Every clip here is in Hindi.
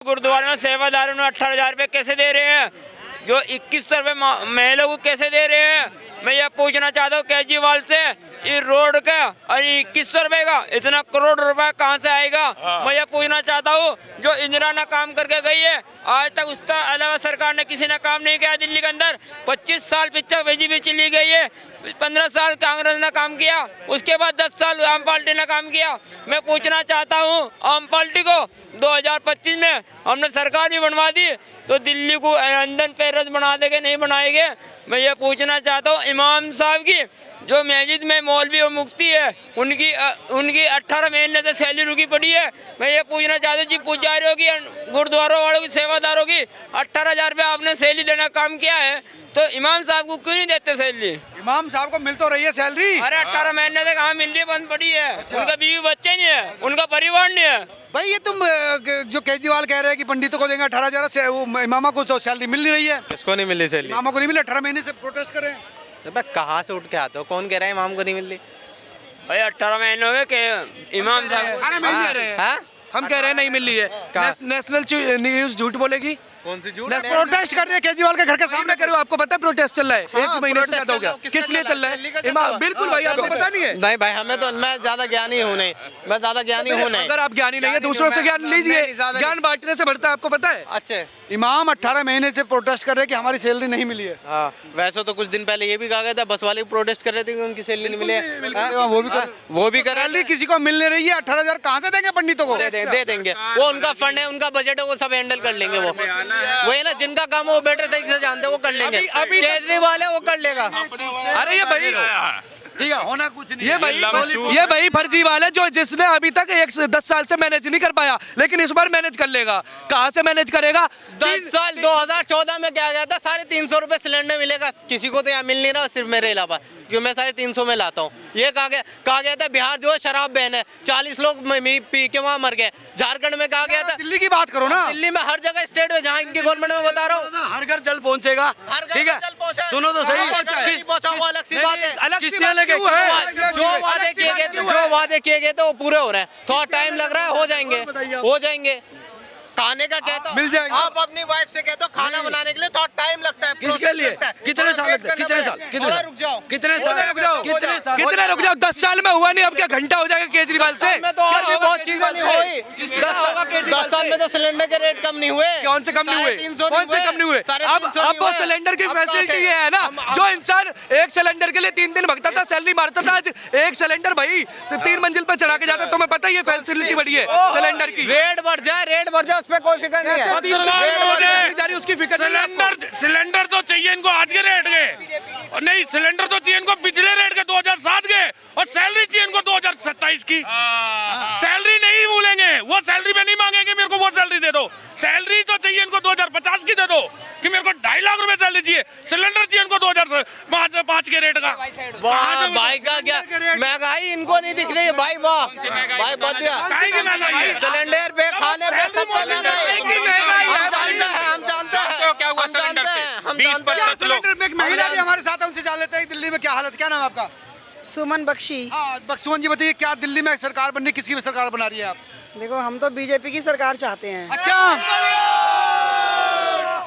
गुरुद्वारे में सेवादारों ने 18,000 रुपये कैसे दे रहे हैं, जो 2100 रुपये महिला को कैसे दे रहे हैं। मैं ये पूछना चाहता हूँ केजरीवाल से, ये रोड का और 2100 रुपये का इतना करोड़ रुपए कहाँ से आएगा। मैं ये पूछना चाहता हूँ, जो इंदिरा ने काम करके गई है, आज तक उसका अलावा सरकार ने किसी ने काम नहीं किया। दिल्ली के अंदर 25 साल पीछे बीजेपी चली गई है, 15 साल कांग्रेस ने काम किया, उसके बाद 10 साल आम पार्टी ने काम किया। मैं पूछना चाहता हूँ आम पार्टी को, 2025 में हमने सरकार भी बनवा दी, तो दिल्ली को अंदर पैरस बना देंगे, नहीं बनाएंगे। मैं ये पूछना चाहता हूँ इमाम साहब की, जो मस्जिद में मौलवी और मुफ्ती है, उनकी 18 महीने से सैलरी रुकी पड़ी है। मैं ये पूछना चाहता हूँ जी, पुजारियों की, गुरुद्वारों वालों की, सेवादारों की 18,000 रुपये आपने सैलरी देना काम किया है, तो इमाम साहब को क्यों नहीं देते सैलरी? इमाम साहब को मिल तो रही है सैलरी। अरे 18 महीने से कहाँ मिल रही है, बंद पड़ी है। उनका बीवी बच्चे नहीं है, उनका परिवार नहीं है। भाई ये तुम जो केजरीवाल कह रहे हैं कि पंडितों को देंगे 18,000, वो इमामा को तो सैलरी मिल नहीं रही है। किसको नहीं मिली सैलरी? इमामा को नहीं मिली, 18 महीने से प्रोटेस्ट कर रहे हैं। तो भाई कहाँ से उठ के आते हो? कौन कह रहा है इमाम को नहीं मिल रही? भाई 18 महीने हो गए कि इमाम साहब हम कह रहे हैं नहीं मिल रही है। नेशनल न्यूज झूठ बोलेगी। कौन सी झूठ? प्रोटेस्ट कर रहे हैं केजरीवाल के घर के सामने। करो, आपको पता है प्रोटेस्ट चल रहा है? हाँ, 1 महीने से प्रोटेस्ट ज्यादा हो गया। चल रहा है। किस लिए चल रहा है? बिल्कुल भाई, आपको पता नहीं है? नहीं भाई, हमें तो, मैं ज्यादा ज्ञानी हूँ नहीं, मैं ज्यादा ज्ञानी हूँ नहीं। अगर आप ज्ञानी नहीं है, दूसरों से ज्ञान लीजिए। ज्ञान बांटने से बढ़ता है, आपको पता है? अच्छे इमाम 18 महीने से प्रोटेस्ट कर रहे हैं कि हमारी सैलरी नहीं मिली है। हाँ, वैसे तो कुछ दिन पहले ये भी कहा गया था, बस वाले प्रोटेस्ट कर रहे थे कि उनकी सैलरी नहीं मिली है। हाँ, वो भी कर रहे सैलरी किसी को मिल नहीं रही है। 18,000 कहाँ से देंगे पंडितों को? दे देंगे, वो उनका फंड है, उनका बजट है, वो सब हैंडल कर लेंगे। वो वही ना, जिनका काम वो बेटर तरीके से जानते हैं, वो कर लेंगे। अभी केजरीवाल है, वो कर लेगा। अरे ये भाई, ठीक है, होना कुछ नहीं। ये भाई फर्जीवाल है, जो जिसने अभी तक 10 साल से मैनेज नहीं कर पाया, लेकिन इस बार मैनेज कर लेगा। कहाँ से मैनेज करेगा? 10 साल 2014 में क्या गया था, 350 रुपए सिलेंडर मिलेगा, किसी को तो यहाँ मिल नहीं रहा, सिर्फ मेरे अलावा, क्योंकि मैं 350 में लाता हूँ। ये कहा गया था बिहार जो है शराब बैन है, 40 लोग पी के वहाँ मर गए। झारखंड में कहा गया था, दिल्ली की बात करो ना, दिल्ली में हर जगह स्टेट में, जहाँ इनकी गवर्नमेंट में बता रहा हूँ, हर घर जल पहुंचेगा। ठीक है, सुनो तो सही, पहुंचा वो अलग सी बात है। क्यों है? जो वादे किए गए थे वो पूरे हो रहे हैं। थोड़ा टाइम लग रहा है, हो जाएंगे। खाने का कहता मिल जाएंगे। आप अपनी वाइफ से कहते हो खाना बनाने के लिए थोड़ा टाइम लगता है। किसके लिए? कितने साल लगते हैं? कितने साल? रुक जाओ, कितने रुक जाओ? 10 साल में हुआ नहीं, अब क्या घंटा हो जाएगा केजरीवाल से? में तो और भी बहुत चीजें नहीं हुई। 10 साल में तो सिलेंडर के रेट कम नहीं हुए। कौन से कम नहीं हुए? कौन से कम नहीं हुए? अब वो सिलेंडर की फैसिलिटी ये है ना, जो इंसान एक सिलेंडर के लिए 3 दिन भगता था, सैलरी मारता था, आज एक सिलेंडर भाई 3 मंजिल पर चढ़ा के जाता। तुम्हें पता है ये फैसिलिटी बढ़ी है सिलेंडर की? रेट बढ़ जाए, पे कोई फिक्र नहीं है। उसकी फिक्र सिलेंडर तो चाहिए इनको आज के रेट के, नहीं सिलेंडर तो चाहिए इनको पिछले रेट के 2007 के, और सैलरी चाहिए इनको 2027 की। सैलरी नहीं भूलेंगे, वो सैलरी पे नहीं मांगेंगे मेरे को वो सैलरी दे दो। सैलरी तो चाहिए इनको 2050 की दे दो, कि मेरे को 2.5 लाख रुपए सैलरी चाहिए। सिलेंडर चाहिए इनको 2005 के रेट का। भाई का क्या महंगाई इनको नहीं दिख रही है भाई? वाह भाई, बढ़िया। सिलेंडर पे, खाने पे, सब पे महंगाई। हम जानते हैं। महिला भी हमारे साथ, उनसे जान लेते हैं दिल्ली में क्या हालत। क्या नाम है आपका? सुमन बख्शी। हाँ, सुमन जी बताइए, क्या दिल्ली में सरकार बननी, किसकी भी सरकार बना रही है आप? देखो, हम तो बीजेपी की सरकार चाहते हैं। अच्छा,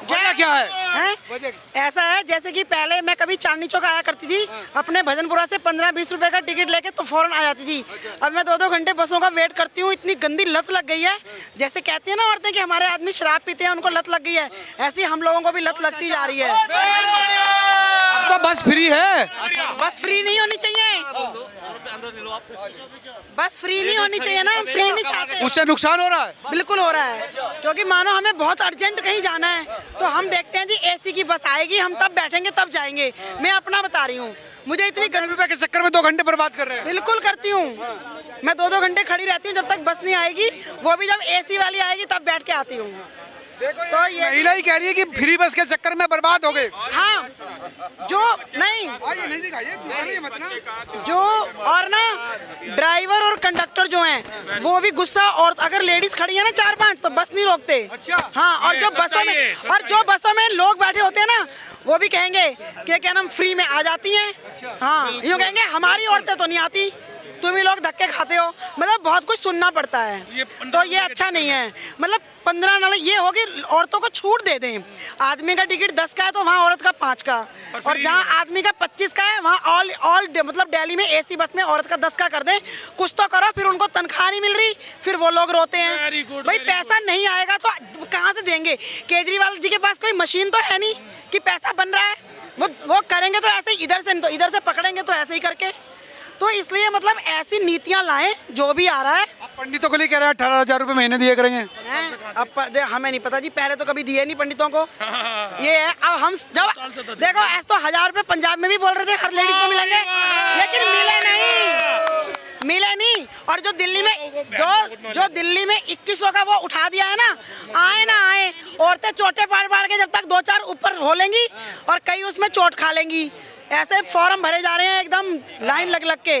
वजह क्या है? हैं? ऐसा है जैसे कि पहले मैं कभी चांदनी चौक आया करती थी, अपने भजनपुरा से 15-20 रुपए का टिकट लेके तो फौरन आ जाती थी। अब मैं 2-2 घंटे बसों का वेट करती हूँ। इतनी गंदी लत लग गई है। जैसे कहती है ना औरतें कि हमारे आदमी शराब पीते हैं, उनको लत लग गई है, ऐसी हम लोगों को भी लत लगती जा रही है। अब तो बस फ्री है। बस फ्री नहीं होनी चाहिए, बस फ्री नहीं होनी चाहिए ना, हम फ्री नहीं चाहते। उससे नुकसान हो रहा है। बिल्कुल हो रहा है, क्योंकि मानो हमें बहुत अर्जेंट कहीं जाना है, तो हम देखते हैं जी एसी की बस आएगी, हम तब बैठेंगे तब जाएंगे। मैं अपना बता रही हूँ, मुझे इतनी ₹10 के चक्कर में 2 घंटे बर्बाद कर रहे हैं। बिल्कुल करती हूँ मैं, 2-2 घंटे खड़ी रहती हूँ जब तक बस नहीं आएगी, वो भी जब एसी वाली आएगी तब बैठ के आती हूँ। तो ये महिला ही कह रही है कि फ्री बस के चक्कर में बर्बाद हो गए। हाँ, जो नहीं जो और ना ड्राइवर और कंडक्टर जो हैं वो भी गुस्सा, और अगर लेडीज खड़ी है ना 4-5 तो बस नहीं रोकते। अच्छा। हाँ, और जो बसों में लोग बैठे होते हैं ना, वो भी कहेंगे कि क्या नाम फ्री में आ जाती हैं। हाँ, यूँ कहेंगे हमारी औरतें तो नहीं आती, तुम ही लोग धक्के खाते हो। मतलब बहुत कुछ सुनना पड़ता है, तो ये अच्छा नहीं है। मतलब 15 नाले ये हो कि औरतों को छूट दे दें। आदमी का टिकट 10 का है तो वहाँ औरत का 5 का, और जहाँ आदमी का 25 का है वहाँ ऑल मतलब दिल्ली में AC बस में औरत का 10 का कर दें। कुछ तो करो, फिर उनको तनख्वाह नहीं मिल रही, फिर वो लोग रोते हैं। भाई पैसा नहीं आएगा तो कहाँ से देंगे? केजरीवाल जी के पास कोई मशीन तो है नहीं कि पैसा बन रहा है। वो करेंगे तो ऐसे ही, इधर से पकड़ेंगे तो ऐसे ही करके। तो इसलिए मतलब ऐसी नीतियां लाएं जो भी आ रहा है। आप पंडितों के लिए कह रहे हैं 18,000 रुपए महीने दिए करेंगे। अब हमें नहीं पता जी, पहले तो कभी दिए नहीं पंडितों को। ये है अब हम जब देखो ऐसे तो 1,000 रुपए पंजाब में भी बोल रहे थे हर लेडीज को मिलेंगे, लेकिन मिले नहीं। और जो दिल्ली में 2100 का वो उठा दिया है ना आए, औरतें चोटे पाड़ के जब तक 2-4 ऊपर हो लेंगी और कई उसमें चोट खा लेंगी। ऐसे फॉर्म भरे जा रहे हैं एकदम लाइन लग के।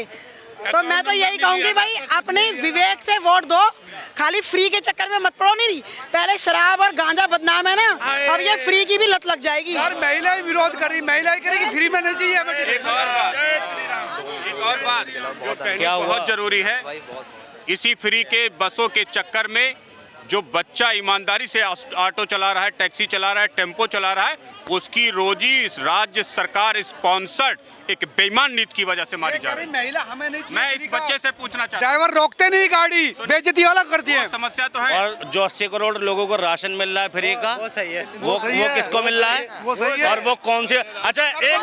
तो मैं तो यही कहूंगी भाई अपने विवेक से वोट दो, खाली फ्री के चक्कर में मत पड़ो। नहीं, पहले शराब और गांजा बदनाम है ना, अब ये फ्री की भी लत लग जाएगी। यार महिलाएं विरोध कर रही, महिलाएं कह रही कि फ्री में नहीं चाहिए। एक और बात जो कहनी बहुत जरूरी है, इसी फ्री के बसों के चक्कर में जो बच्चा ईमानदारी से ऑटो चला रहा है, टैक्सी चला रहा है, टेम्पो चला रहा है, उसकी रोजी इस राज्य सरकार स्पॉन्सर्ड एक बेईमान नीति की वजह से मारी जा रही है। महिला हमें नहीं चाहिए। मैं इस बच्चे से पूछना चाहता ड्राइवर रोकते नहीं गाड़ी, बेइज्जती वाला करती है। समस्या तो है। और जो 80 करोड़ लोगों को राशन मिल रहा है फ्री का, वो सही है। वो किसको मिल रहा है? वो सही है। और वो कौन से? अच्छा एक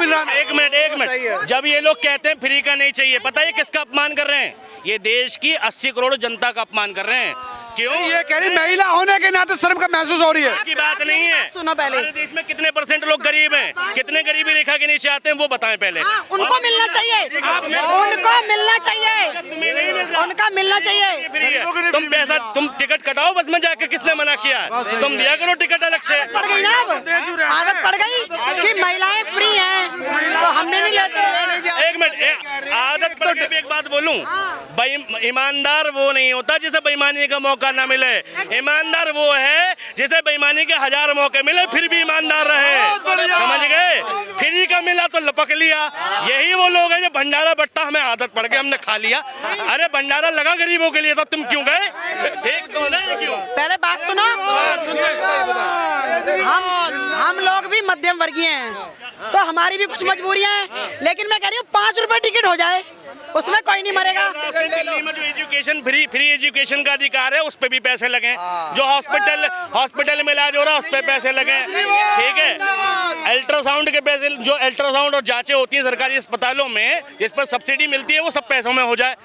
मिनट, जब ये लोग कहते हैं फ्री का नहीं चाहिए, पता है किसका अपमान कर रहे हैं? ये देश की 80 करोड़ जनता का अपमान कर रहे हैं। क्यों? ये कह रही महिला होने के नाते शर्म का महसूस हो रही है। की बात नहीं है। सुनो पहले, हमारे देश में कितने % लोग गरीब हैं, कितने गरीबी रेखा के नीचे आते हैं, वो बताएं पहले। उनको मिलना चाहिए, उनको मिलना चाहिए, उनका मिलना चाहिए। तुम पैसा, तुम टिकट कटाओ बस में जाके, किसने मना किया? तुम दिया करो टिकट अलग से। पड़ गई ना, अब आदत पड़ गई कि महिलाएं फ्री हैं तो हम भी नहीं लेते। एक मिनट, आदत पड़ गई। एक बात बोलूं, ईमानदार वो नहीं होता जिसे बेईमानी का मौका ना मिले। ईमानदार वो है जिसे बेईमानी के 1000 मौके मिले फिर भी ईमानदार रहे। समझ गए? फ्री का मिला तो लपक लिया। यही वो लोग हैं जो भंडारा बट्टा हमें आदत पड़ गई, हमने खा लिया। अरे भंडारा लगा गरीबों के लिए, तो तुम क्यों गए? एक तो ना, क्यों? पहले बात सुनो, हम लोग भी मध्यम वर्गीय हैं तो हमारी भी कुछ मजबूरियां हैं, लेकिन मैं कह रही हूँ 5 रुपए टिकट हो जाए, उसमें कोई नहीं मरेगा। दिल्ली में जो एजुकेशन फ्री एजुकेशन का अधिकार है उस पे भी पैसे लगे, जो हॉस्पिटल में इलाज हो रहा है उस पे पैसे लगे, ठीक है। अल्ट्रासाउंड के पैसे, जो अल्ट्रासाउंड और जांचें होती हैं सरकारी अस्पतालों में, जिस पर सब्सिडी मिलती है, वो सब पैसों में हो जाए।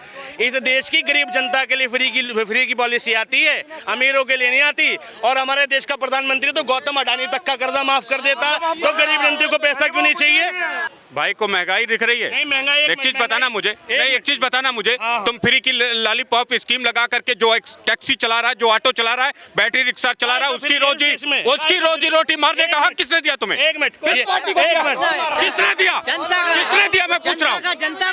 इस देश की गरीब जनता के लिए फ्री की पॉलिसी आती है, अमीरों के लिए नहीं आती। और हमारे देश का प्रधानमंत्री तो गौतम अडानी तक का कर्जा माफ कर देता, तो गरीब जनता को पैसा क्यों नहीं चाहिए? भाई को महंगाई दिख रही है? नहीं, महंगाई एक चीज बताना मुझे, एक चीज बताना मुझे, तुम फ्री की लॉलीपॉप स्कीम लगा करके जो एक टैक्सी चला रहा है, जो ऑटो चला रहा है, बैटरी रिक्शा चला रहा है, उसकी रोजी रोटी मारने का हक किसने दिया तुम्हें? एक मिनट, किसने दिया? किसने दिया? मैं पूछ रहा हूँ।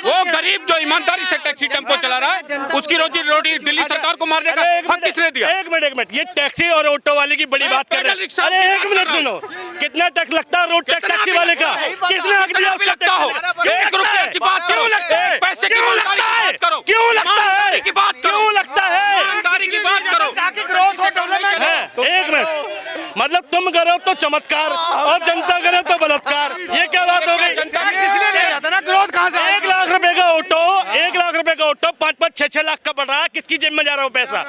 वो गरीब जो ईमानदारी से टैक्सी टेम्पो चला रहा है, उसकी रोजी रोटी दिल्ली सरकार को मारने का हक किसने दिया? एक मिनट, ये टैक्सी और ऑटो वाले की बड़ी बात कर रहे हैं। अरे एक मिनट सुनो, कितना टैक्स लगता है रोड टैक्सी वाले का? किसने हक दिया? लगता हो 1 रुपए की बात क्यों लगता है? पैसे की लगता है? क्यों लगता है? की बात क्यों लगता है? ईमानदारी की बात करो। एक मिनट, मतलब तुम करो तो चमत्कार और जनता करे तो बलात्कार, ये क्या बात हो गई? ग्रोथ कहाँ से? 1 लाख रुपए का ऑटो 5-5, 6-6 लाख का बढ़ रहा है। किसकी जेब में जा रहा हो पैसा?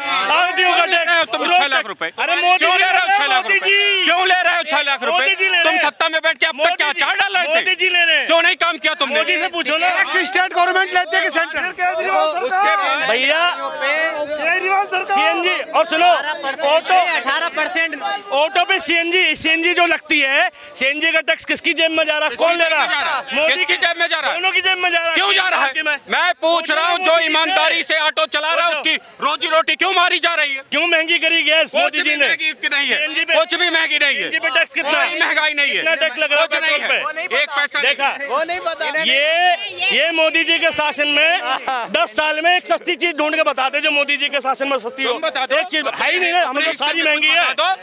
तुम 6 लाख रुपए अरे मोदी क्यों ले रहे हो? 6 लाख मोदी रुपए जी क्यों ले रहे हो? 6 लाख रुपए मोदी जी ले रहे तुम हैं। सत्ता में बैठ के अब तक क्या चार डाल रहे थे? मोदी जी ले रहे हैं। क्यों नहीं काम किया तुमने? मोदी से पूछो ना। स्टेट गवर्नमेंट लेते हैं कि सेंटर? भैया सीएनजी, और सुनो, ऑटो 18% ऑटो पे सीएनजी जो लगती है, सीएनजी का टैक्स किसकी जेब में जा रहा है? कौन ले रहा है? मोदी किसकी जेब में जा रहा है? दोनों की जेब में जा रहा है। क्यों जा रहा है? मैं पूछ रहा हूँ, जो ईमानदारी से ऑटो चला रहा है उसकी रोजी रोटी क्यों मारी जा रही है? क्यों महंगी करी गैस मोदी जी ने? नहीं है, CNG पे- कुछ भी महंगी नहीं है। सीएनजी पे टैक्स कितना है? कोई महंगाई नहीं है, कितना टैक्स लग रहा है कुछ नहीं पेट्रोल है, एक पैसा नहीं देखा? है। वो नहीं पता। ये मोदी जी के शासन में 10 साल में एक सस्ती चीज ढूंढ के बता दे जो मोदी जी के शासन में सस्ती हो। तुम बता दो। एक चीज है ही नहीं ना, हम तो सारी महंगी है,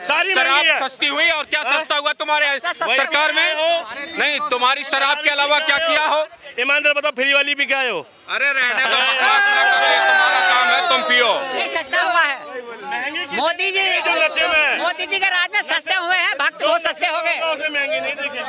सारी महंगी है। शराब सस्ती हुई और क्या सस्ता हुआ तुम्हारे सरकार में? नहीं, तुम्हारी शराब के अलावा क्या किया हो? ईमानदार बताओ, फ्री वाली भी क्या हो? अरे रहने दो, बकवास ना करो, ये तुम्हारा काम है, तुम पियो। सस्ता हुआ है महंगी मोदी जी जो नशे में मोदी जी के राज में सस्ते हुए हैं, भक्त बहुत सस्ते हो गए। महंगे नहीं देखे